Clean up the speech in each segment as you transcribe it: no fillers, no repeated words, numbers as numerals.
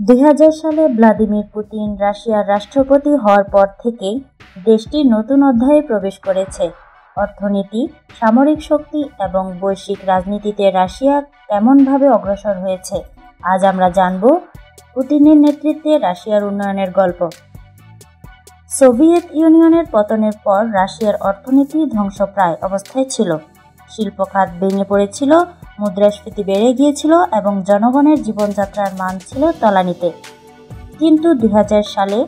2000 সালে Vladimir Putin রাশিয়ার রাষ্ট্রপতি হওয়ার পর থেকেই দেশটি নতুন অধ্যায়ে প্রবেশ করেছে। অর্থনীতি, সামরিক শক্তি এবং বৈশ্বিক রাজনীতিতে রাশিয়া কেমনভাবে অগ্রসর হয়েছে, আজ আমরা জানব পুতিনের নেতৃত্বে রাশিয়ার উন্নয়নের গল্প। সোভিয়েত ইউনিয়নের পতনের পর রাশিয়ার অর্থনীতি ধ্বংসপ্রায় অবস্থায় ছিল। শিল্প খাত ভেঙে পড়েছিল, মুদ্রাস্ফীতি বেড়ে গিয়েছিল এবং জনগণের জীবনযাত্রার মান ছিল তলানিতে। কিন্তু 2000 সালে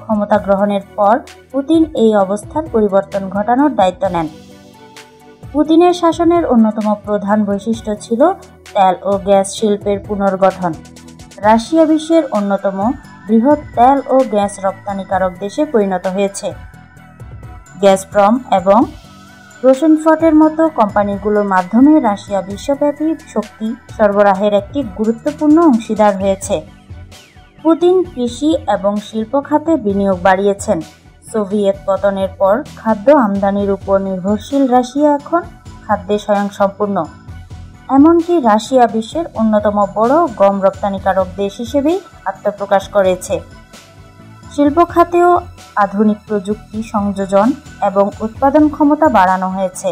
ক্ষমতা গ্রহণের পর পুতিন এই অবস্থার পরিবর্তন ঘটানোর দায়িত্ব নেন। পুতিনের শাসনের অন্যতম প্রধান বৈশিষ্ট্য ছিল তেল ও গ্যাস শিল্পের পুনর্গঠন। রাশিয়া বিশ্বের অন্যতম বৃহৎ তেল ও গ্যাস রপ্তানিকারক দেশে পরিণত হয়েছে। গ্যাজপ্রম এবং রোশেনফটের মতো কোম্পানিগুলোর মাধ্যমে রাশিয়া বিশ্বব্যাপী শক্তি সরবরাহের একটি গুরুত্বপূর্ণ অংশীদার হয়েছে। পুতিন কৃষি এবং শিল্প খাতে বিনিয়োগ বাড়িয়েছেন। সোভিয়েত পতনের পর খাদ্য আমদানির উপর নির্ভরশীল রাশিয়া এখন খাদ্যে স্বয়ংসম্পূর্ণ। এমনকি রাশিয়া বিশ্বের অন্যতম বড় গম রপ্তানিকারক দেশ হিসেবেই আত্মপ্রকাশ করেছে। শিল্প খাতেও আধুনিক প্রযুক্তি সংযোজন এবং উৎপাদন ক্ষমতা বাড়ানো হয়েছে।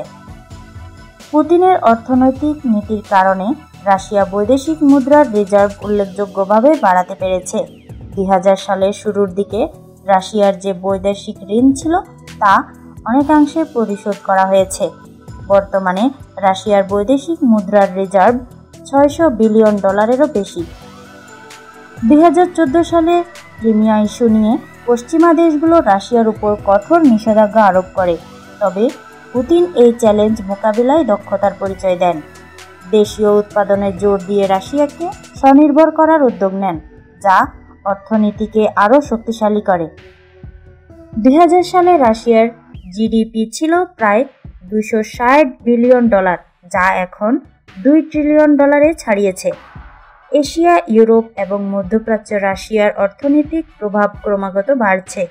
পুতিনের অর্থনৈতিক নীতির কারণে রাশিয়া বৈদেশিক মুদ্রার রিজার্ভ উল্লেখযোগ্যভাবে বাড়াতে পেরেছে। 2000 সালের শুরুর দিকে রাশিয়ার যে বৈদেশিক ঋণ ছিল তা অনেকাংশে পরিশোধ করা হয়েছে। বর্তমানে রাশিয়ার বৈদেশিক মুদ্রার রিজার্ভ $600 বিলিয়নেরও বেশি। 2014 সালে ক্রিমিয়া ইস্যু নিয়ে পশ্চিমা দেশগুলো রাশিয়ার উপর কঠোর নিষেধাজ্ঞা আরোপ করে, তবে পুতিন এই চ্যালেঞ্জ মোকাবিলায় দক্ষতার পরিচয় দেন। দেশীয় উৎপাদনে জোর দিয়ে রাশিয়াকে স্বনির্ভর করার উদ্যোগ নেন, যা অর্থনীতিকে আরও শক্তিশালী করে। 2000 সালে রাশিয়ার জিডিপি ছিল প্রায় $260 বিলিয়ন, যা এখন $2 ট্রিলিয়ন ছাড়িয়েছে। এশিয়া, ইউরোপ এবং মধ্যপ্রাচ্য রাশিয়ার অর্থনৈতিক প্রভাব ক্রমাগত বাড়ছে।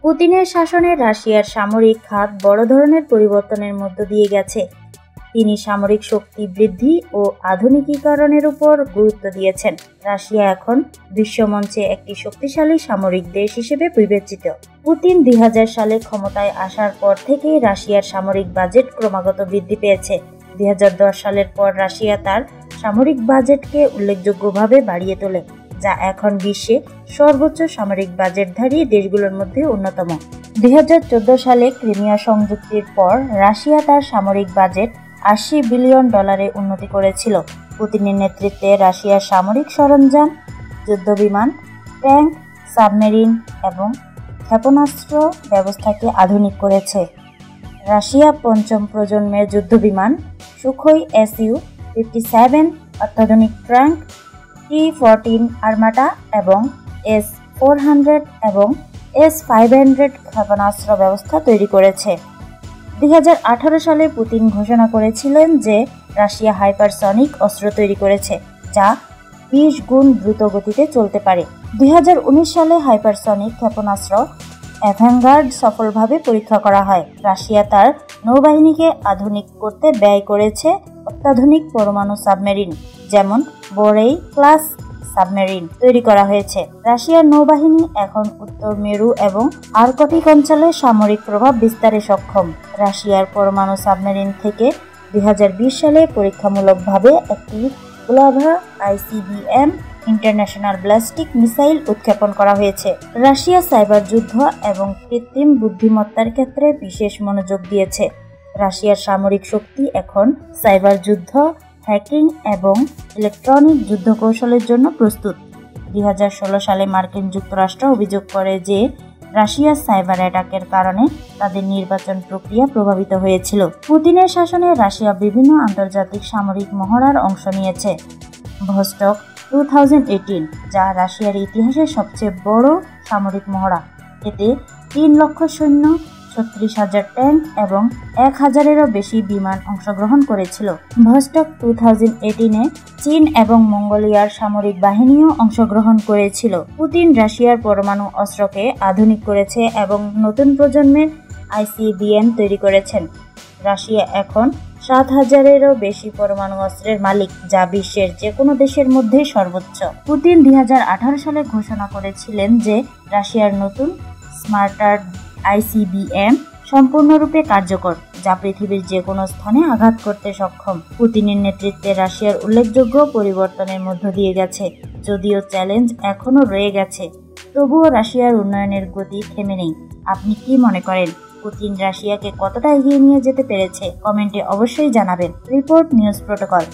পুতিনের শাসনে রাশিয়ার সামরিক খাত বড় ধরনের পরিবর্তনের মধ্য দিয়ে গেছে। তিনি সামরিক শক্তি বৃদ্ধি ও আধুনিকীকরণের উপর গুরুত্ব দিয়েছেন। রাশিয়া এখন বিশ্বমঞ্চে একটি শক্তিশালী সামরিক দেশ হিসেবে বিবেচিত। পুতিন 2000 সালে ক্ষমতায় আসার পর থেকেই রাশিয়ার সামরিক বাজেট ক্রমাগত বৃদ্ধি পেয়েছে। 2010 সালের পর রাশিয়া তার সামরিক বাজেটকে উল্লেখযোগ্যভাবে বাড়িয়ে তোলে, যা এখন বিশ্বে সর্বোচ্চ সামরিক বাজেটধারী দেশগুলোর মধ্যে অন্যতম। 2014 সালে ক্রিমিয়া সংযুক্তির পর রাশিয়া তার সামরিক বাজেট $80 বিলিয়ন উন্নতি করেছিল। পুতিনের নেতৃত্বে রাশিয়ার সামরিক সরঞ্জাম, যুদ্ধবিমান, ট্যাঙ্ক, সাবমেরিন এবং ক্ষেপণাস্ত্র ব্যবস্থাকে আধুনিক করেছে। রাশিয়া পঞ্চম প্রজন্মের যুদ্ধবিমান সুখোই Su-57, অত্যাধুনিক ট্যাঙ্ক T-14 আর্মাটা এবং S-400 এবং S-500 ক্ষেপণাস্ত্র ব্যবস্থা তৈরি করেছে। 2018 সালে পুতিন ঘোষণা করেছিলেন যে রাশিয়া হাইপারসনিক অস্ত্র তৈরি করেছে, যা 20 গুণ দ্রুত গতিতে চলতে পারে। 2019 সালে হাইপারসনিক ক্ষেপণাস্ত্র অ্যাভাঙ্গার্ড সফলভাবে পরীক্ষা করা হয়। রাশিয়া তার নৌবাহিনীকে আধুনিক করতে ব্যয় করেছে অত্যাধুনিক পরমাণু সাবমেরিন, যেমন বোরেই ক্লাস সাবমেরিন তৈরি করা হয়েছে। রাশিয়ার নৌবাহিনী এখন উত্তর মেরু এবং আর্কটিক অঞ্চলে সামরিক প্রভাব বিস্তারে সক্ষম। রাশিয়ার পরমাণু সাবমেরিন থেকে 2020 সালে পরীক্ষামূলকভাবে একটি Bulava ICBM international ballistic missile উৎক্ষেপণ করা হয়েছে। রাশিয়া সাইবার যুদ্ধ এবং কৃত্রিম বুদ্ধিমত্তার ক্ষেত্রে বিশেষ মনোযোগ দিয়েছে। রাশিয়ার সামরিক শক্তি এখন সাইবার যুদ্ধ, হ্যাকিং এবং ইলেকট্রনিক যুদ্ধ কৌশলের জন্য প্রস্তুত। 2016 সালে মার্কিন যুক্তরাষ্ট্র অভিযোগ করে যে রাশিয়ার সাইবার অ্যাটাকের কারণে তাদের নির্বাচন প্রক্রিয়া প্রভাবিত হয়েছিল। পুতিনের শাসনে রাশিয়া বিভিন্ন আন্তর্জাতিক সামরিক মহড়ার অংশ নিয়েছে। ভস্টক 2018, যা রাশিয়ার ইতিহাসের সবচেয়ে বড় সামরিক মহড়া। এতে 3 লক্ষ সৈন্য, 36,000 ট্যাঙ্ক এবং 1,000-এরও বেশি বিমান অংশগ্রহণ করেছিল। ভস্টক 2018-এ চীন এবং মঙ্গোলিয়ার সামরিক বাহিনীও অংশগ্রহণ করেছিল। পুতিন রাশিয়ার পরমাণু অস্ত্রকে আধুনিক করেছে এবং নতুন প্রজন্মের ICBM তৈরি করেছেন। রাশিয়া এখন 7,000-এরও বেশি পরমাণু অস্ত্রের মালিক, যা বিশ্বের যে কোনো দেশের মধ্যে সর্বোচ্চ। পুতিন 2018 সালে ঘোষণা করেছিলেন যে রাশিয়ার নতুন স্মার্টার ICBM সম্পূর্ণরূপে কার্যকর, যা পৃথিবীর যে কোনো স্থানে আঘাত করতে সক্ষম। পুতিনের নেতৃত্বে রাশিয়ার উল্লেখযোগ্য পরিবর্তনের মধ্য দিয়ে গেছে। যদিও চ্যালেঞ্জ এখনও রয়ে গেছে, তবুও রাশিয়ার উন্নয়নের গতি থেমে নেই। আপনি কি মনে করেন, পুতিন রাশিয়াকে কতটা এগিয়ে নিয়ে যেতে পেরেছে? কমেন্টে অবশ্যই জানাবেন। Report news protocol.